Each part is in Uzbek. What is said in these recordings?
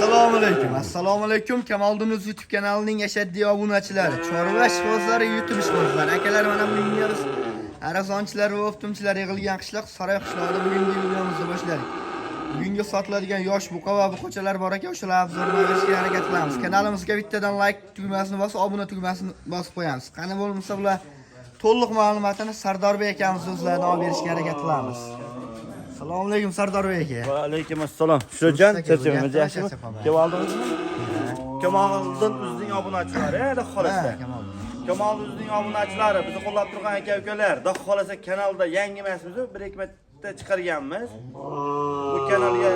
Assalomu alaykum. Kamoliddinov YouTube kanalining ashaddiy obunachilari, chorva ishqibozlari, YouTube ishqibozlari, akalar mana bugungi biz arasonchilar va oftumchilar yig'ilgan qishloq Saroy qishlog'ida bugungi videomizni boshladik. Bugungi sotiladigan yosh buqa va buqachalar bor ekan, o'shalar obzorini berishga harakat qilamiz. Kanalimizga bittadan like tugmasini bosib, obuna tugmasini bosib qo'yamiz. Qani bo'lmasa bular to'liq ma'lumotini Sardorbek akamiz o'zlaridan olib berishga harakat qilamiz. Assalomu alaykum Sardorbek aka. Va alaykum assalom. Shujon, charchamaysiz, yaxshimi? Kamoliddinov. Kamoliddinning obunachilari, xudo xolasa. Kamoliddinning obunachilari, bizni qo'llab turgan aka-ukalar, xudo xolasa kanalda yangi emasmiz, bir ikki marta chiqarganmiz. Bu kanalga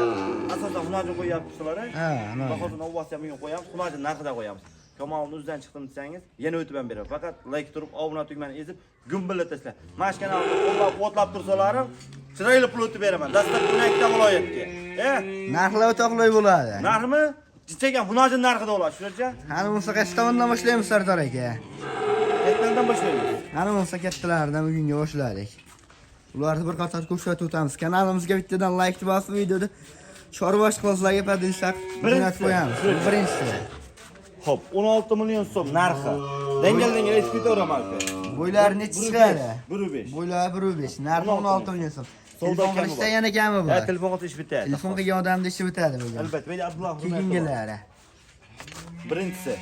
asosan xunojin qo'yapsizlar. Ha, mana. Bahosin ovvasi ham qo'yamiz, xunojin narxida qo'yamiz. Kamoliddin o'zidan chiqdim desangiz, yana o'tib ham beraman. Faqat like turib, obuna tugmani ezib, gumbillatasizlar. Mana shu kanalni qo'llab tursalarim, chiroyli pul o'tib beraman. Dastlab Bunakda viloyatga. Narxlar o'ta qulay bo'ladi. Narxmi? Jichagan xunojin narxida bo'ladi, shularcha. Qani bo'lsa qaysi tomondan boshlaymiz Sardor aka? Qayerdan boshlaymiz? Qani bo'lsa kattalardan bugunga boshladik. Ularni bir qator ko'rsatib o'tamiz. Kanalimizga bittadan like bosib, videoda chorva ishqibozlarga padilsak, birinchi qo'yamiz. Birinchisi. Xo'p, 16 million so'm narxi. Dangal aytib ketaman. Bo'ylari necha chiqadi? 1.5. Bo'ylari 1.5. Narxi 16 million so'm. Savdo kami qilishda yana kami bor. Telefon qilish bitadi. Telefon qilgan odamda ishi bitadi bu. Albatta, men Abdulloh Keyingilari. Birinchisi.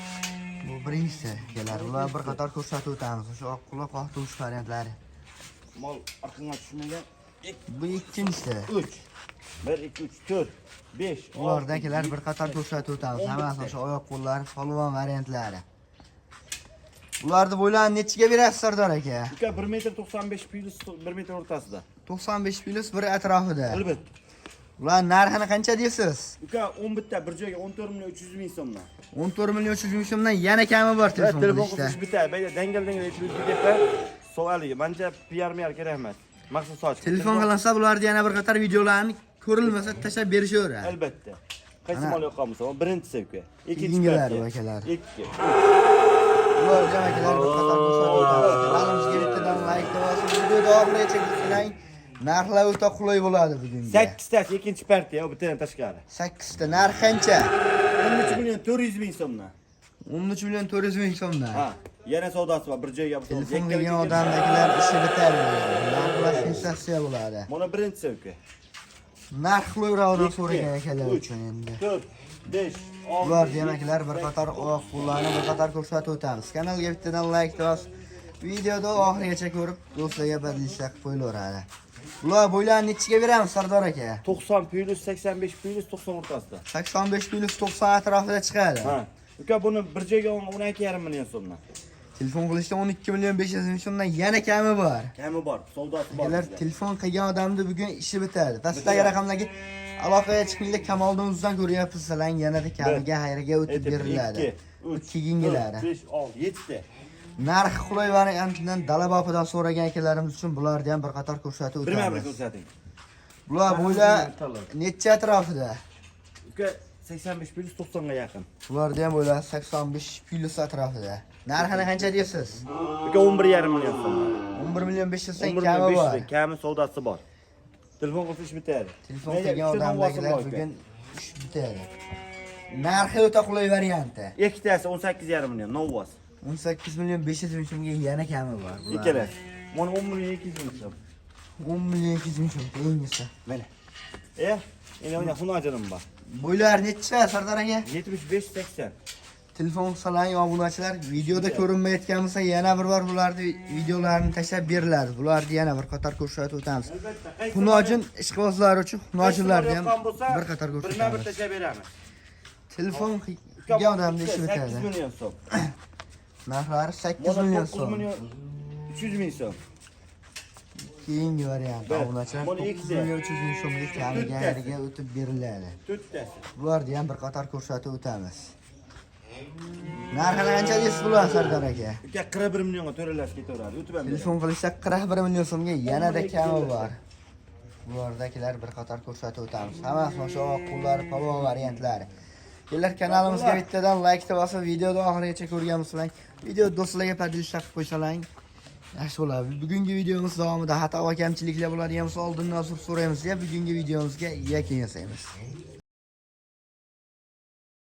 Bu birinchisi. Kelar, ular bir qator ko'rsatib o'tamiz. O'sha oq quloq oqtuvish variantlari. Mol arqonga tushmagan. Bu ikkinchisi. 3. 1 2 3 4 5. Ulardagilar bir qator ko'rsatib o'tamiz. Hammasi o'sha oyoq qo'llari, polvon variantlari. Ularni bo'ylarini nechiga berasiz Sardor aka? Uka 1.95 m plus 1 m o'rtasida. 95 plus 1 atrofida. Albatta. Ular narxini qancha deysiz? Uka 10 bitta bir joyga 14 million 300 ming so'mdan. 14 million 300 ming so'mdan yana kami bor telefon qilishda. Qilish bitadi. Bayda dangal aytib ketdi. Savoliga, mencha PR kerak emas. Maqsad soch. Telefon qilinsa bularni yana bir qator videolarni ko'rilmasa tashlab berishaveradi. Albatta. Qaysi mol yoqqanmisa, birinchisi uka. Ikkinchilari akalar. 2. Ular jamakilar bir qator ko'rsatib o'tamiz. Kanalimizga bittadan like bosib, videoda oxirigacha kuzatib, narxlar o'ta qulay bo'ladi bugunga. 8 tasi ikkinchi partiya, bittadan tashqari. 8 ta narx qancha? 13 million 400 ming so'mdan. 13 million 400 ming so'mdan. Ha, yana savdosi bor, bir joyga bir Telefon qilgan odamdagilar ishi bitadi. Narxlar sensatsiya bo'ladi. Mana birinchisi uka. Narx qulayroqdan so'ragan akalar uchun endi. 4 5 6. Ular demaklar bir qator oyoq qo'llarni bir qator ko'rsatib o'tamiz. Kanalga bittadan like bosib, videoda oxirigacha ko'rib, do'stlarga badilishlar qilib qo'yilaveradi. Ular bo'ylarini nechiga beramiz Sardor aka? 90 plus 85 plus 90 o'rtasida. 85 plus 90 atrofida chiqadi. Ha. Uka buni bir joyga 12,5 million so'mdan. Telefon qilishda 12 million 500 ming so'mdan yana kami bor. Kami bor, savdosi bor. Ular telefon qilgan odamda bugun ishi bitadi. Pastdagi raqamdagi aloqaga chiqinglar, Kamoliddin o'zidan ko'ryapsizlar, yanada kamiga xayriga o'tib beriladi. 3 keyingilari. 5 6 7 ta. Narx qulay variantidan Dalabopidan so'ragan akalarimiz uchun bularni ham bir qator ko'rsatib o'tamiz. Birma-bir ko'rsating. Bular bo'ylar necha atrofida? Uka 85 plus 90 ga yaqin. Bularni ham bo'ylar 85 plus atrofida. Narxini qancha deysiz? Uka 11,5 million so'm. 11 million 500 ming kami bor. Kami savdosi bor. Telefon qilish bitadi. Telefon qilgan odamlar bugun ish bitadi. Narxi o'ta qulay varianti. Ikkitasi 18,5 million, novvos. 18 million 500 ming so'mga yana kami bor. Ikkala. Mana 10 million 200 ming so'm. 10 million 200 ming so'm tengisi. Mana. Endi xunojinim bor. Bo'ylar necha Sardor aka? 75-80. Telefon qilsalaring obunachilar, videoda ko'rinmayotgan bo'lsa yana bir bor bularni videolarini tashlab beriladi. Bularni yana bir qator ko'rsatib o'tamiz. Xunojin ishqibozlar uchun xunojinlarni ham bir qator ko'rsatamiz. Birma-bir tashlab beramiz. Telefon qilgan odamda ishi bitadi. 8 million so'm. Narxlari 8 million so'm. 300 ming so'm. Keyingi variant obunachilar 9 million 300 ming so'mga kamiga xayriga o'tib beriladi. 4 tasi. Bularni ham bir qator ko'rsatib o'tamiz. Narxini qancha deysiz bular Sardor aka? Uka 41 millionga to'ralash ketaveradi. O'tib ham. Telefon qilishsa 41 million so'mga yanada kami bor. Bulardagilar bir qator ko'rsatib o'tamiz. Hammasi o'sha oq qo'llar, polvon variantlari. Kelar kanalimizga bittadan like bosib, videoni oxirigacha ko'rgan bo'lsalaring, video do'stlarga padilishlar qilib qo'ysalaring yaxshi bo'ladi. Bugungi videomiz davomida xato va kamchiliklar bo'ladigan bo'lsa oldindan so'raymiz, bugungi videomizga yakun yasaymiz.